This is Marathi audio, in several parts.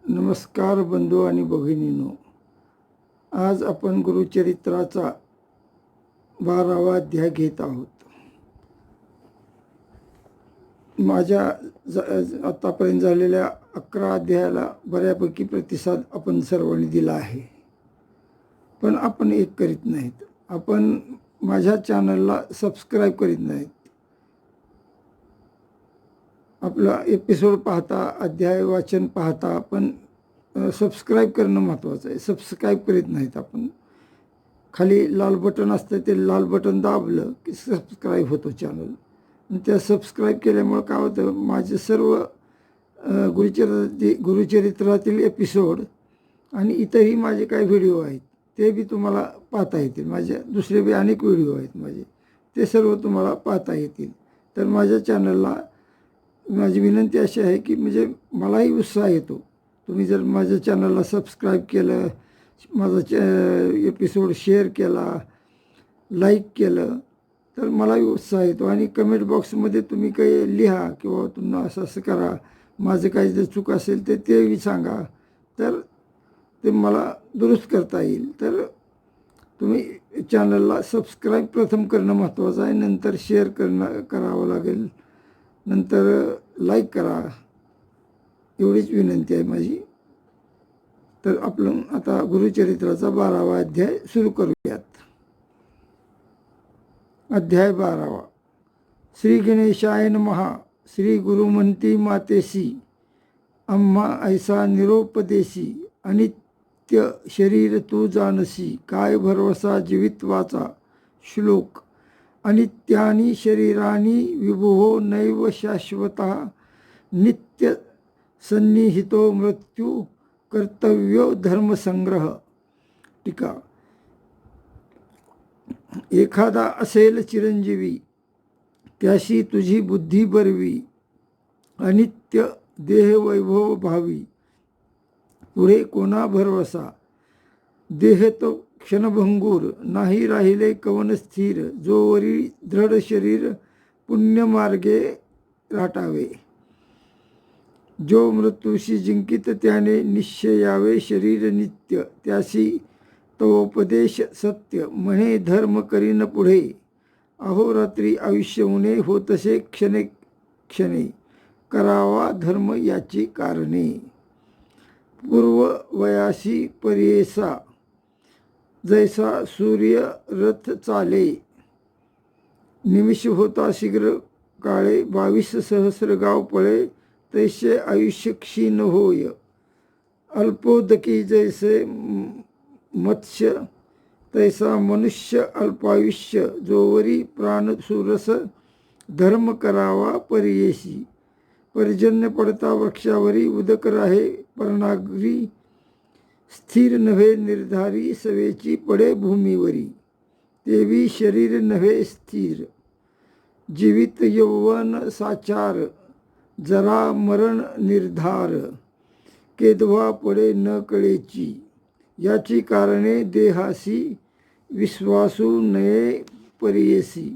नमस्कार बंधू आणि भगिनींनो, आज आपण गुरुचरित्राचा 12वा अध्याय घेत आहोत. माझ्या आतापर्यंत झालेल्या 11 अध्यायाला बऱ्यापैकी प्रतिसाद आपण सर्वांनी दिला आहे, पण आपण एक करीत नाहीत. आपण माझ्या चॅनलला सबस्क्राईब करीत नाहीत. आपला एपिसोड पाहता, अध्याय वाचन पाहता आपण सबस्क्राईब करणं महत्त्वाचं आहे. सबस्क्राईब करीत नाहीत आपण. खाली लाल बटन असतं, ते लाल बटन दाबलं की सबस्क्राईब होतो चॅनल. आणि त्या सबस्क्राईब केल्यामुळं काय होतं, माझे सर्व गुरुचरित्रातील एपिसोड आणि इतरही माझे काही व्हिडिओ आहेत ते बी तुम्हाला पाहता येतील. माझे दुसरे बी अनेक व्हिडिओ आहेत माझे, ते सर्व तुम्हाला पाहता येतील. तर माझ्या चॅनलला माझी विनंती अशी आहे की म्हणजे मलाही उत्साह येतो. तुम्ही जर माझ्या चॅनलला सबस्क्राईब केलं, माझा एपिसोड शेअर केला, लाईक केलं तर मलाही उत्साह येतो. आणि कमेंट बॉक्समध्ये तुम्ही काही लिहा किंवा तुम्ही असं असं करा, माझं काही जर चूक असेल तर तेही सांगा, तर ते मला दुरुस्त करता येईल. तर तुम्ही चॅनलला सबस्क्राईब प्रथम करणं महत्त्वाचं आहे, नंतर शेअर करावं लागेल, नंतर लाईक करा, एवढीच विनंती आहे माझी. तर आपण आता गुरुचरित्राचा 12वा अध्याय सुरू करूयात. अध्याय 12वा. श्री गणेशाय नमः. श्री गुरु म्हणती मातेसी, आम्हा ऐसा निरोपदेशी, अनित्य शरीर तू जानसी, काय भरवसा जीवित्वाचा. श्लोक. अनित्यानि शरीरानि विभो नैव शाश्वता, नित्य सन्निहितो मृत्यू, कर्तव्यो धर्मसंग्रह. टीका. एखादा असेल चिरंजीवी, त्याशी तुझी बुद्धी बरवी, अनित्य देह वैभव भावी, पुढे कोणा भरवसा. देह तो क्षणभंगूर, नाही राहिले कवन स्थिर, जोवरी दृढ शरीर पुण्यमार्गे राटावे. जो मृत्यूशी जिंकित त्याने निश्चयावे शरीर नित्य, त्याशी तवोपदेश सत्य, म्हणे धर्म करीन पुढे. अहोरात्री आयुष्य उणे, होतसे क्षणे क्षणे, करावा धर्म याची कारणे. पूर्व वयासी पर्येसा, जैसा सूर्य रथ चाले, निमिष होता शीघ्र काळे, 22 सहस्र गाव पळे, तैसे आयुष्य क्षीण होय. अल्पोदकी जैसे मत्स्य, तैसा मनुष्य अल्पायुष्य, जोवरी प्राण सुरस, धर्म करावा पर्येसी. पर्जन्य पडता वृक्षावरी, उदक राहे पर्णाग्री, स्थिर नव्हे निर्धारी, सवेची पडे भूमीवरी, तेवी शरीर नव्हे स्थिर. जीवित यौवन साचार, जरा मरण निर्धार, केदवा पडे न कळेची, याची कारणे देहासी, विश्वासू नये पर्येसी.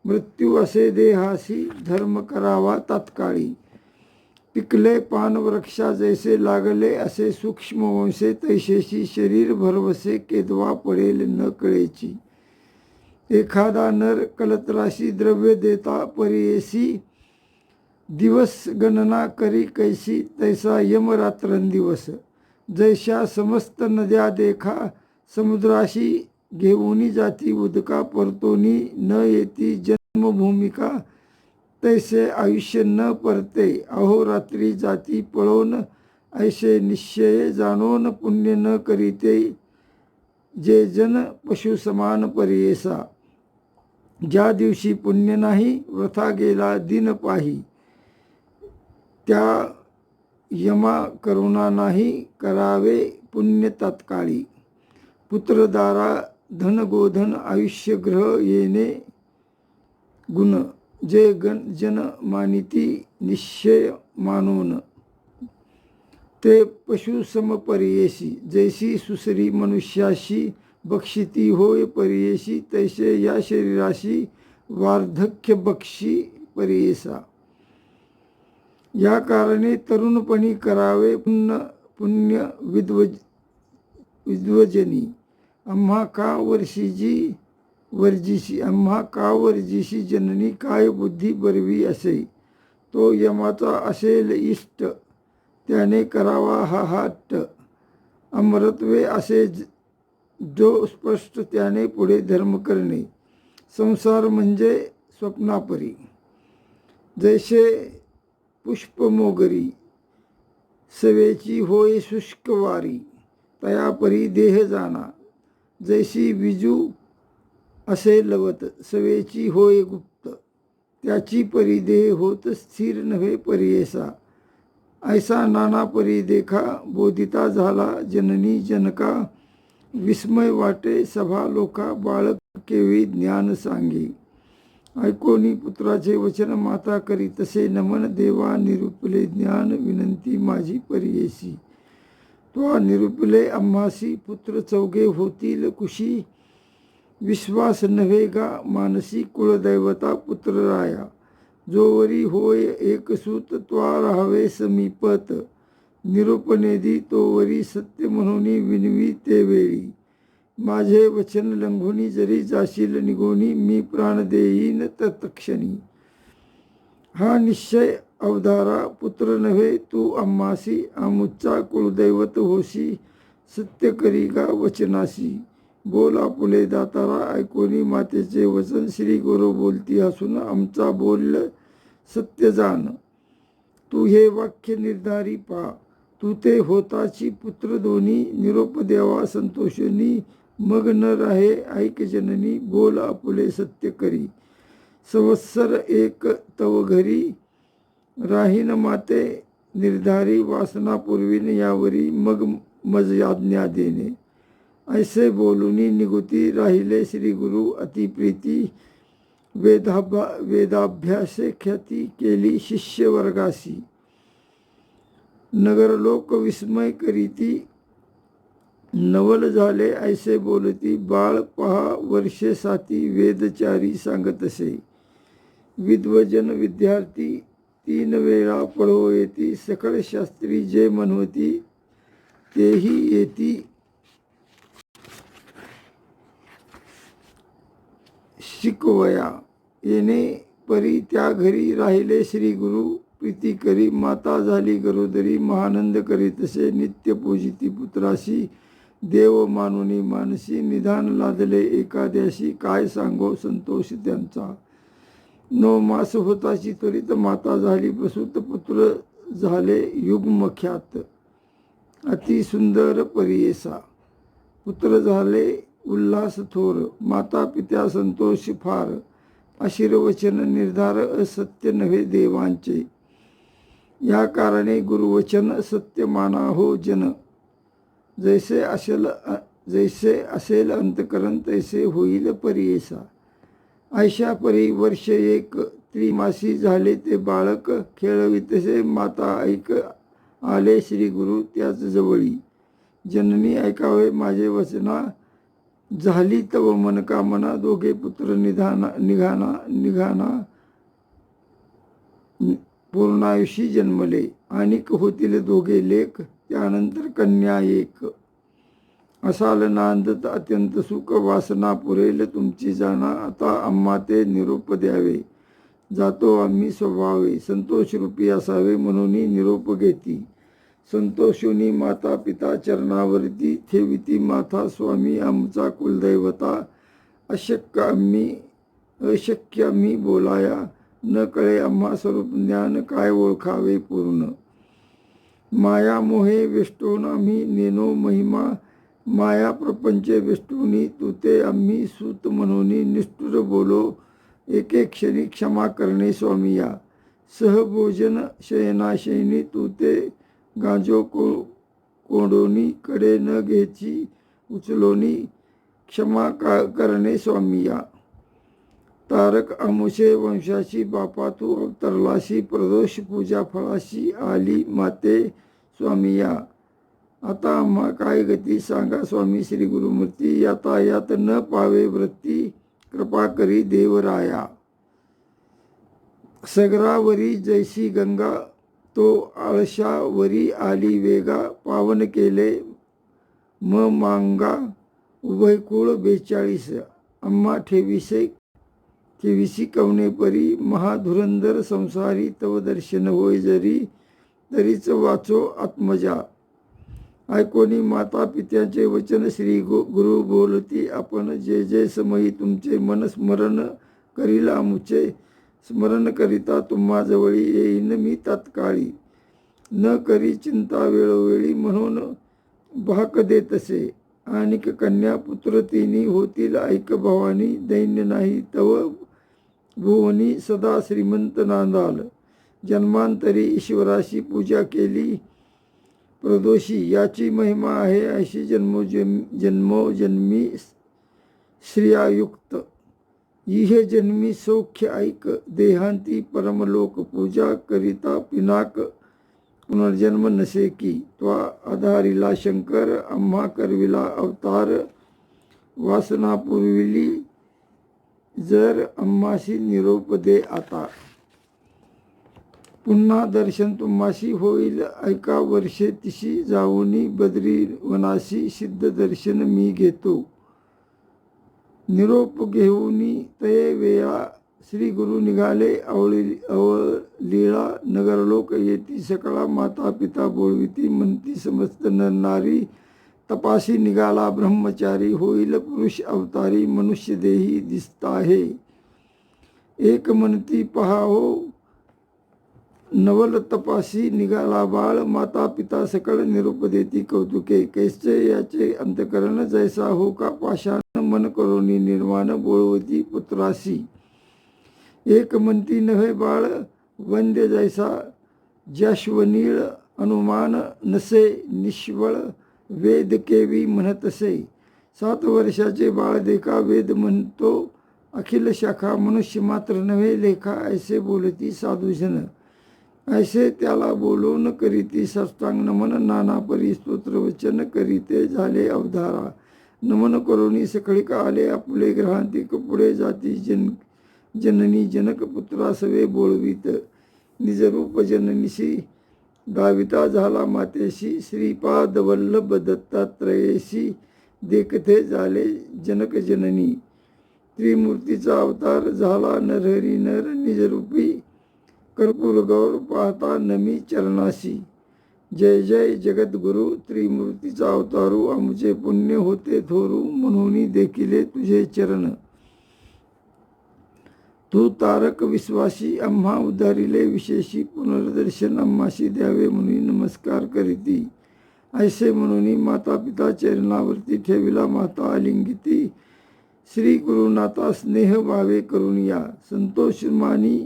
मृत्यू असे देहासी, धर्म करावा तात्काळी. पिकले पान वृक्षा जैसे, लागले असे सूक्ष्म वंशे, तैसेशी शरीर भरवसे, केदवा पडेल न कळेची. एखादा नर कलत्राशी, द्रव्य देता पर्येसी, दिवस गणना करी कैसी, तैसा यम रात्रंदिवस. जैशा समस्त नद्या देखा, समुद्राशी घेऊनी जाती उदका, परतोनी न येती जन्मभूमिका, तैसे आयुष्य न परते. अहोरात्री जाती पळोन, ऐसे निश्चय जाणोन, पुण्य न करीते जे जन पशु समान पर्येसा. ज्या दिवशी पुण्य नाही, वृथा गेला दिन पाही, त्या यमा करुणा नाही, करावे पुण्य तात्काळी. पुत्रदारा धन गोधन, आयुष्य ग्रह येणे गुण, जे जन मानिती निश्चय मानोन, ते पशु सम पर्येसी. जैसी सुसरी मनुष्याशी, बक्षिती होय पर्येसी, तैसे या शरीराशी, वार्धक्य बक्षी पर्येसा. या कारणे तरुणपणी करावे पुण्य विद्वजनी आम्हा का वर्जिशी जननी काय बुद्धी बरवी असे. तो यमाचा असेल इष्ट त्याने करावा हा हट्ट. अमरत्वे असे जो स्पष्ट त्याने पुढे धर्म करणे. संसार म्हणजे स्वप्नापरी जैसे पुष्पमोगरी सवेची होय शुष्क वारी. तयापरी देह जाना जैसी विजू असे लवत सवेची होय गुप्त. त्याची परी देह होत स्थिर नव्हे परियेसा. ऐसा नाना परी देखा बोधिता झाला जननी जनका. विस्मय वाटे सभा लोका बाळक केवी ज्ञान सांगे. ऐकोनी पुत्राचे वचन माता करी तसे नमन. देवा निरूपले ज्ञान विनंती माझी परियेसी. तो निरूपले आम्हासी पुत्र चौघे होतील कुशी. विश्वास नव्हे गा मानसी कुळदैवता पुत्र राया. जोवरी होय एक सूत त्वा राहावे समीपत. निरूपनेदी तोवरी सत्य म्हणून विनवी ते वेळी. माझे वचन लंघुनी जरी जाशील निघोनी मी प्राण देईन तत्क्षणी. हा निश्चय अवधारा पुत्र नव्हे तू आम्हासी. आमुचा कुलदैवत होशी सत्य करी गा वचनासी. बोल आपुले दातारा ऐकोनी मातेचे वचन. श्री गुरु बोलती हसून आमचा बोल सत्य जाण. तू हे वाक्य निर्धारी पा. तू ते होताची पुत्र दोन्ही. निरोप द्यावा संतोषनी मग न राहे ऐक जननी. बोल आपुले सत्य करी. संवत्सर एक तव घरी राहीन माते निर्धारी. वासना पूर्वीन यावरी मग मज आज्ञा देणे. ऐसे बोलुनी निगुती राहिले श्री गुरु अतिप्रीती. वेदाभ्यासे ख्याती केली शिष्य वर्गासी. नगरलोक विस्मय करीती नवल झाले ऐसे बोलती. बाळ पहा वर्षे साती वेदचारी सांगतसे. विद्वजन विद्यार्थी 3 वेळा पळो येती. सकळ शास्त्री जे म्हणवती तेही येती. शिकवया येणे परी त्या घरी राहिले श्री गुरु प्रीती करी. माता झाली गरोदरी महानंद करी तसे. नित्य पूजिती पुत्राशी देव मानुनी मानसी. निधान लादले एकाद्याशी काय सांगो संतोष त्यांचा. 9 मास होताची त्वरित माता झाली प्रसूत. पुत्र झाले युग्मख्यात अति सुंदर परियेसा. पुत्र झाले उल्हास थोर. माता पित्या संतोष फार. आशीर्वचन निर्धार असत्य नव्हे देवांचे. या कारणे गुरुवचन सत्य माना हो जन. जैसे असेल अंतकरण तैसे होईल परियेसा. ऐशा परी वर्ष एक त्रिमासी झाले ते बाळक. खेळवितसे माता ऐक आले श्री गुरु त्याच जवळी. जननी ऐकावे माझे वचना झाली तव मनकामना. दोघे पुत्र निघाना पूर्णायुषी जन्मले. आणिक होतील दोघे लेख त्यानंतर कन्या एक. असाल नांदत अत्यंत सुख. वासना पुरेल तुमची जाणा. आता आम्हा ते निरोप द्यावे. जातो आम्ही स्वभावे. संतोष रूपी असावे म्हणून निरोप घेती. संतोषुनी माता पिता चरणावरती. ठेविती माथा स्वामी आमचा कुलदैवता. अशक्य आम्ही बोलाया. न कळे आम्हा स्वरूप ज्ञान काय ओळखावे पूर्ण. माया मोहे वेष्टोन आम्ही नेनो महिमा. माया प्रपंच वेष्टोनी तू ते आम्ही सूत म्हणून निष्ठुर बोलो. एके क्षणी क्षमा करणे स्वामी या. सहभोजन शयनाशयनी तू ते गांजो कोंडोनी. कडे न घ्यायची उचलोनी क्षमा करणे स्वामी या. तारक आमुषे वंशाची बापा तू अवतरलाशी. प्रदोष पूजा फळाशी आली माते स्वामी या. आता आम्हा काय गती सांगा स्वामी श्री गुरुमूर्ती. यातायात न पावे वृत्ती कृपा करी देवराया. सगरावरी जैसी गंगा तो आळशावरी आली वेगा, पावन केले मांगा उभयकुळ 42. आम्हा ठेविसी कवने परी, महाधुरंदर संसारी तव दर्शन होय जरी, तरीच वाचो आत्मजा. ऐकोनी माता पित्याचे वचन, श्री गुरु बोलती आपण, जे जे समयी तुमचे मन स्मरण करील आमुचे, स्मरण करिता तुम्हा जवळी येईन मी तात्काळी. न करी चिंता वेळोवेळी, म्हणून भाक देतसे. आणिक कन्या पुत्र तिनी होतील ऐक भवानी, दैन्य नाही तव भुवनी सदा श्रीमंत नांदाल. जन्मांतरी ईश्वराशी पूजा केली प्रदोषी, याची महिमा आहे ऐशी जन्मोजन्मी श्रियायुक्त. इह जन्मी सौख्य ऐक, देहांती परमलोक पूजा करिता पिनाक पुनर्जन्म नसे की. त्वा आधारिला शंकर, आम्हा करविला अवतार, वासना पुरविली जर आम्हाशी निरोप दे आता. पुन्हा दर्शन तुम्हाशी होईल ऐका वर्षे तिशी, जाऊनी बद्री वनाशी सिद्ध दर्शन मी घेतो. निरोप घेऊनी तये वेळा, श्री गुरु निघाले अवलीळा. नगरलोक येती सकळा, माता पिता बोलविती म्हणती समस्त नरनारी. तपासी निघाला ब्रह्मचारी, होईल पुरुष अवतारी, मनुष्य देही दिसता हे. एक म्हणती पहाओ नवल तपासी, निघाला बाळ. माता पिता सकळ निरोप देती कौतुके, कैसे याचे अंतकरण, जैसा हो का पाषाण. मन करोनी निर्माण, बोलवती पुत्रासी. एक म्हणती नव्हे बाळ वंद्य जैसा, ज्याश्वनीळ अनुमान नसे निश्वळ, वेद केवी म्हणतसे. 7 वर्षाचे बाळ देखा, वेद म्हणतो अखिल शाखा. मनुष्य मात्र नव्हे लेखा, ऐसे बोलती साधुजन. ऐसे त्याला बोलून करीती साष्टांग नमन, नाना परी स्तोत्रवचन करीते झाले अवधारा. नमन करोनी सखळीक आले आपुले, ग्रहांतिक पुढे जाती जननी जनक पुत्रासवे बोलवीत. निजरूप जननीशी दाविता झाला मातेशी, श्रीपाद वल्लभ दत्तात्रयेशी देखते झाले जनक जननी. त्रिमूर्तीचा अवतार झाला नरहरी नर, निजरूपी कर्पूर गौर पाहता नमी चरणाशी. जय जय जगद्गुरु, त्रिमूर्तीचा अवतारू, आमचे पुण्य होते थोरू, म्हणून देखिले तुझे चरण. तू तारक विश्वासी, आम्हा उद्धारिले विशेषी, पुनर्दर्शन आम्हाशी द्यावे म्हणून नमस्कार करीती. ऐसे म्हणून माता पिता चरणावरती ठेविला माता आलिंगिती. श्री गुरुनाथा स्नेह भावे करून या, संतोष मानी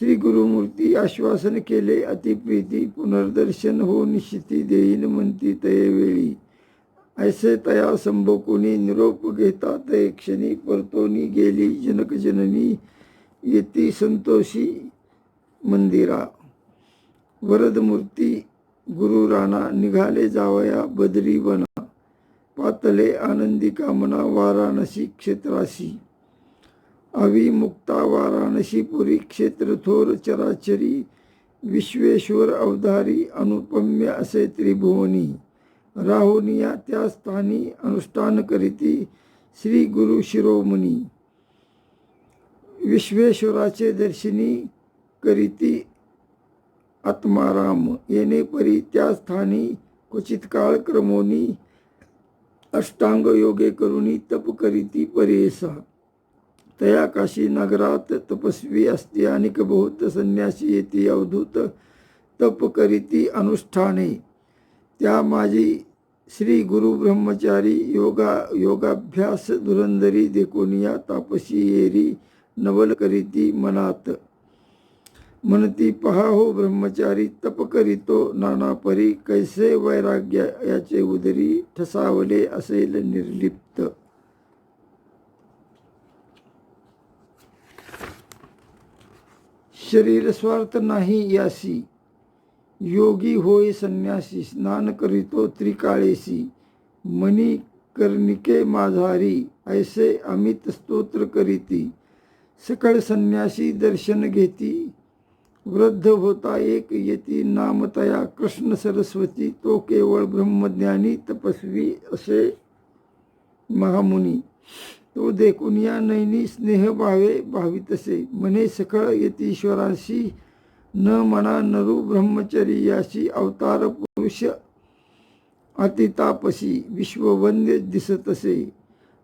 श्री गुरुमूर्ती आश्वासन केले अतिप्रीती. पुनर्दर्शन हो निश्चिती देईन म्हणती तये वेळी. ऐसे तया संभोकुनी निरोप घेता तये क्षणी, परतोनी गेली जनक जननी येती संतोषी मंदिरा. वरदमूर्ती गुरु राणा, निघाले जावया बद्री वना. पातले आनंदी कामना वाराणसी क्षेत्रासी. अविमुक्ता वाराणसी पुरी, क्षेत्र थोर चराचरी. विश्वेश्वर अवधारी, अनुपम्य असे त्रिभुवनी. राहुनिया त्या स्थानी, अनुष्ठान करीती श्री गुरु शिरोमणी. विश्वेश्वराचे दर्शनी करीती आत्माराम. येणे परी त्या स्थानी, क्वचित काळ क्रमोनी. अष्टांग योगे करुणी, तप करीती परेसा. तया काशी नगरात तपस्वी असते, अनेक बहुत संन्यासी येती अवधूत. तप करीती अनुष्ठाने, त्या माझी श्री गुरु ब्रह्मचारी. योगाभ्यास धुरंधरी, देखोनिया तापसी येरी. नवल करीती मनात, म्हणती पहा हो ब्रह्मचारी. तप करीतो नाना परी, कैसे वैराग्य याचे उदरी. ठसावले असेल निर्लिप्त. शरीर स्वार्थ नाही यासी, योगी होय संन्यासी. स्नान करीतो त्रिकाळेसी, मनी कर्णिके माझारी. ऐसे अमित स्तोत्र करीती, सकळ संन्यासी दर्शन घेती. वृद्ध होता एक येती नामतया कृष्ण सरस्वती, तो केवळ ब्रह्मज्ञानी तपस्वी असे महामुनी, तो देखून या नैनी स्नेह भावे भावितसे, म्हणे सकळ यतीश्वराशी न म्हणा नरु ब्रह्मचर्याशी, अवतार पुरुष अतितापसी विश्ववंद्य दिसतसे,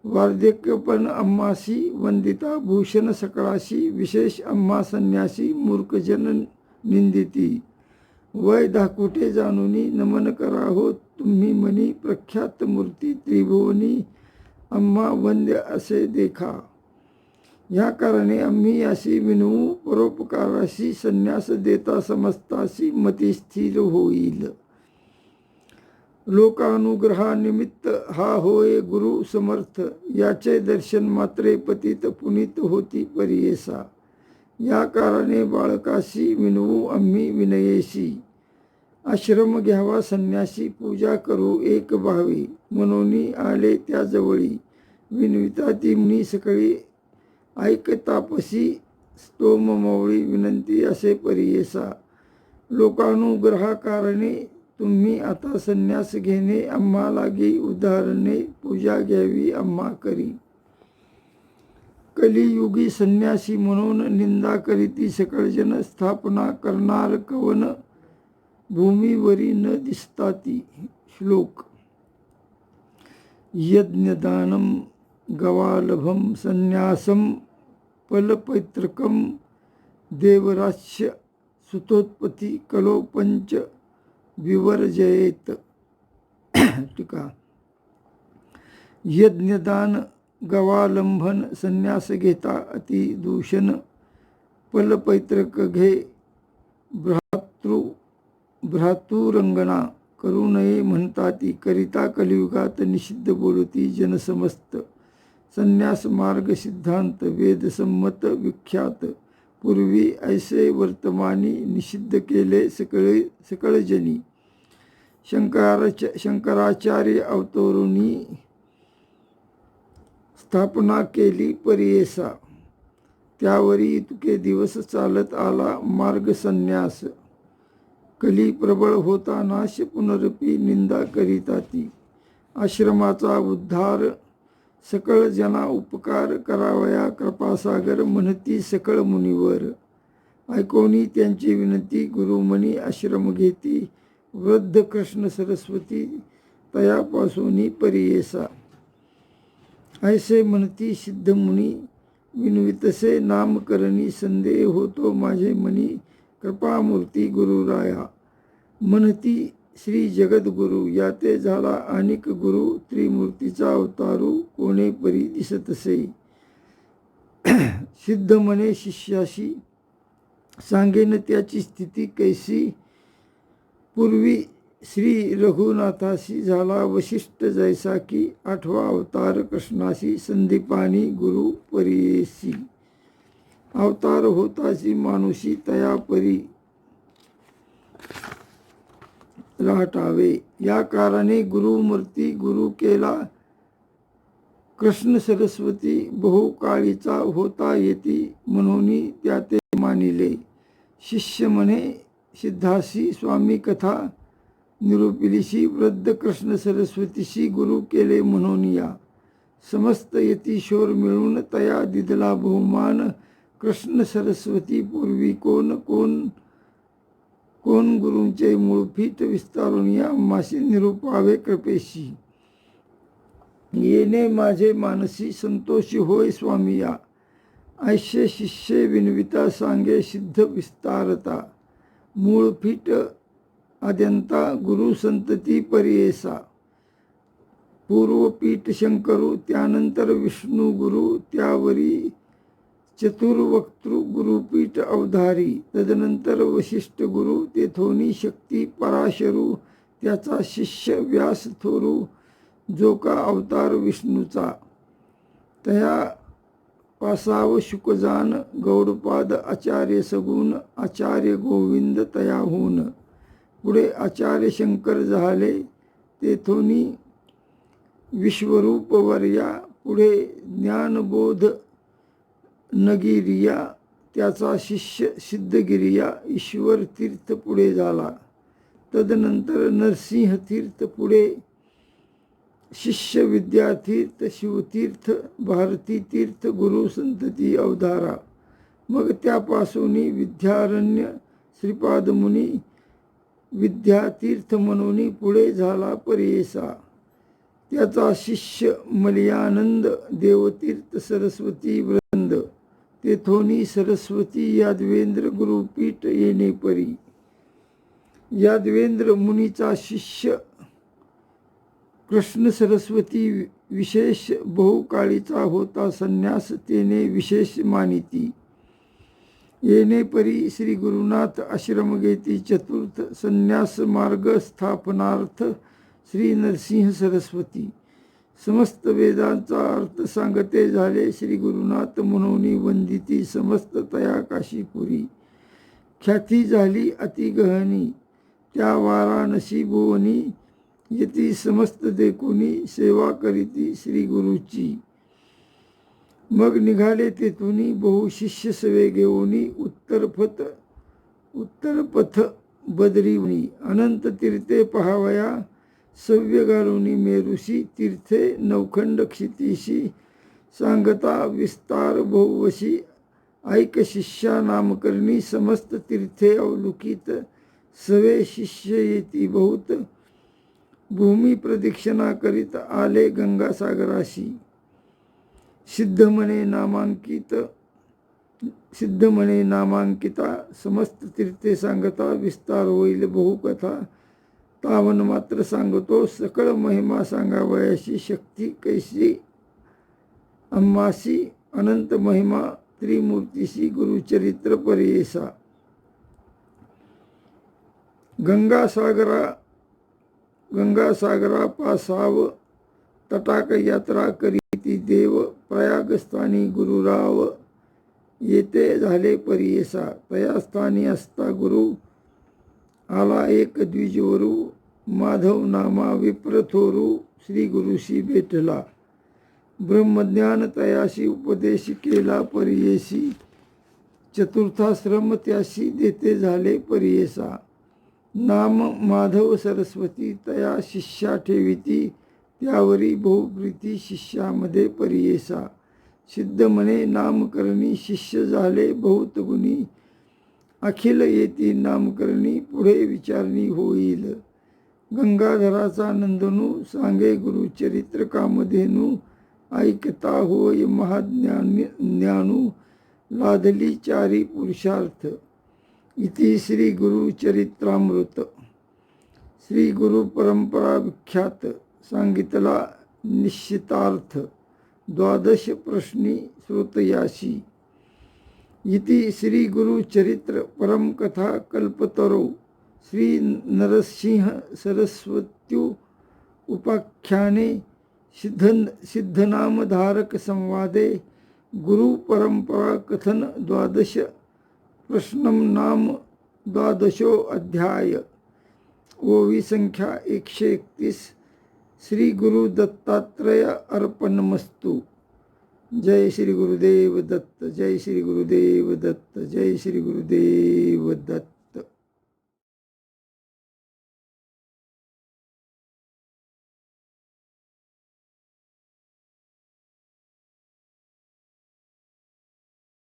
वार्धक्यपण अम्मासी वंदिता भूषण सकळाशी, विशेष अम्मा संन्यासी मूर्खजन निंदिती, वय दाखुटे जाणुनी नमन करा हो तुम्ही मनी, प्रख्यात मूर्ती त्रिभुवनी अम्मा वंद्य असे देखा, या कारणे आम्ही याशी विनवू परोपकाराशी, संन्यास देता समस्ताशी मती स्थिर होईल, लोकानुग्रहानिमित्त हा होय गुरु समर्थ, याचे दर्शन मात्रे पतित पुनीत होती परियेसा, या कारणे बाळकाशी विनवू आम्ही विनयेशी, आश्रम घ्यावा संन्यासी पूजा करू एक भावे, म्हणून आले त्याजवळी विनविता ती मुनी सकळी, ऐक तापसी स्तोम मवळी विनंती असे परियेसा, लोकानुग्रहाकारणे तुम्ही आता संन्यास घेणे आम्हा लागी उदाहरणे, पूजा घ्यावी आम्हा करी, कलियुगी संन्यासी म्हणून निंदा करीती सकळजन, स्थापना करणार कवन भूमीवरी न दिसताती, श्लोक यज्ञदानम गवालभम संन्यासम फलपैतृकम देवराश्य सुतोत्पत्ती कलो पंच विवर्जयेत, टीका यज्ञदान गवालंभन संन्यास घेता अतिदूषण, फलपैतृक घे भ्रातुरंगणा करू नये म्हणताती, करिता कलियुगात निषिद्ध बोलती जनसमस्त, संन्यास मार्ग सिद्धांत वेदसम्मत विख्यात, पूर्वी ऐसे वर्तमानी निषिद्ध केले सकळजनी, शंकराचार्य अवतरुणी स्थापना केली परियेसा, त्यावरी इतके दिवस चालत आला मार्ग संन्यास, कली प्रबळ होता नाश पुनरपी निंदा करीताती, आश्रमाचा उद्धार सकळ जना उपकार करावया कृपासागर, म्हणती सकळ मुनीवर, ऐकोनी त्यांची विनंती गुरुमनी आश्रम घेती, वृद्ध कृष्ण सरस्वती तयापासूनी परियेसा, ऐसे म्हणती सिद्धमुनी विनवितसे नामकरणी, संदेह होतो माझे मनी कृपामूर्ती गुरुराया, म्हणती श्री जगद्गुरु याते झाला अनिक गुरु, त्रिमूर्तीचा अवतारू कोणे परी दिसतसे, सिद्ध म्हणे शिष्याशी सांगेन त्याची स्थिती कैसी, पूर्वी श्री रघुनाथाशी झाला वशिष्ठ जैसा की, आठवा अवतार कृष्णाशी संदीपानी गुरु परियेसी, अवतार होताची मानुषी तया परी राहटावे, या कारणे गुरुमूर्ती गुरु केला कृष्ण सरस्वती, बहुकाळीचा होता येती म्हणून त्या ते मानिले, शिष्य म्हणे सिद्धाशी स्वामी कथा निरूपिलीशी, वृद्ध कृष्ण सरस्वतीशी गुरु केले म्हणून या, समस्त यतीश्वर मिळून तया दिदला बहुमान, कृष्ण सरस्वती पूर्वी कोण कोण कोण गुरूंचे मूळफीट विस्तारून या माशी निरूपावे कृपेशी, येणे माझे मानसी संतोषी होय स्वामी या, ऐसे शिष्य विनविता सांगे सिद्ध विस्तारता, मूळफीट आद्यंता गुरु संतती परियेसा, पूर्वपीठ शंकरू त्यानंतर विष्णू गुरु, त्यावरी चतुर्वक्तृ गुरुपीठ अवधारी, तदनंतर वशिष्ठ गुरु, तेथोनी शक्ती पराशरू, त्याचा शिष्य व्यास थोरू, जो का अवतार विष्णूचा, तया पासाव शुकजान गौडपाद आचार्य सगुण, आचार्य गोविंद तयाहून, पुढे आचार्य शंकर झाले, तेथोनी विश्वरूप वर्या, पुढे ज्ञानबोध नगिरिया, त्याचा शिष्य सिद्धगिरिया ईश्वर तीर्थ पुढे झाला. तदनंतर नरसिंह तीर्थ पुढे शिष्य विद्यातीर्थ, शिवतीर्थ, भारती तीर्थ, गुरु संतती अवधारा. मग त्यापासून विद्यारण्य श्रीपाद मुनी विद्यातीर्थ म्हणून पुढे झाला पर्येसा. त्याचा शिष्य मलयानंद देवतीर्थ सरस्वती वृंद. तेथोनी सरस्वती यादवेंद्र गुरुपीठ येणे परी. यादवेंद्र मुनीचा शिष्य कृष्ण सरस्वती विशेष बहुकाळीचा होता. संन्यास तेने विशेष मानिती. येणे परी श्री गुरुनाथ आश्रम घेती. चतुर्थ संन्यास मार्ग स्थापनार्थ श्री नरसिंह सरस्वती. समस्त वेदांचा अर्थ सांगते झाले श्री गुरुनाथ म्हणून वंदिती. समस्त तया काशीपुरी. ख्याती झाली अति गहनी त्या वाराणसी भुवनी. येती समस्त देखुनी सेवा करीती श्री गुरुची. मग निघाले तेथुनी बहु शिष्य सवे घेऊनी. उत्तर पथ बदरीवनी. अनंत तीर्थे पहावया सव्य घालुनी मेरुसी. तीर्थे नवखंड क्षितीशी सांगता विस्तार बहुवशी. ऐक शिष्या नामकरणी समस्त तीर्थे अवलोकित. सवे शिष्य येती बहुत भूमी प्रदक्षिणा करीत आले गंगासागराशी. सिद्ध म्हणे नामांकिता समस्त तीर्थे सांगता. विस्तार होईल बहुकथा तावन मात्र सांगतो. सकळ महिमा सांगावयाशी शक्ती कैसी अम्मासी. अनंत महिमा त्रिमूर्तीशी गुरुचरित्र पर्येसा. गंगासागरा पासाव तटाक यात्रा करीती देव. प्रयागस्थानी गुरुराव येते झाले पर्येसा. तया स्थानी असता गुरु आला एक द्विजवरू. माधव नामा विप्रथोरू श्री गुरुशी भेटला. ब्रह्मज्ञान तयाशी उपदेश केला पर्येसी. चतुर्थाश्रम त्याशी देते झाले पर्येसा. नाम माधव सरस्वती तया शिष्या ठेविती. त्यावरी बहुप्रीती शिष्यामध्ये पर्येसा. सिद्ध म्हणे नामकरणी शिष्य झाले बहुत गुणी. अखिल येती नामकरणी पुढे विचारणी होईल. गंगाधराचा नंदनू सांगे गुरुचरित्र कामधेनू. ऐकता होय महाज्ञानू लादली चारी पुरुषार्थ. इति श्री गुरुचरित्रामृत. श्री गुरु परंपरा विख्यात सांगितला निश्चितार्थ. द्वादश प्रश्नी श्रोतयाशी. इति श्री गुरुचरित्र परम कथा कल्पतरो श्री नरसिंह सरस्वत्यु उपाख्याने सिद्धनामधारक संवादे गुरु परंपरा कथन द्वादश प्रश्नम नाम द्वादशो अध्याय. ओवी संख्या 131. श्री गुरु दत्तात्रेय अर्पणमस्तु. जय श्री गुरुदेव दत्त. जय श्री गुरुदेव दत्त. जय श्री गुरुदेव दत्त.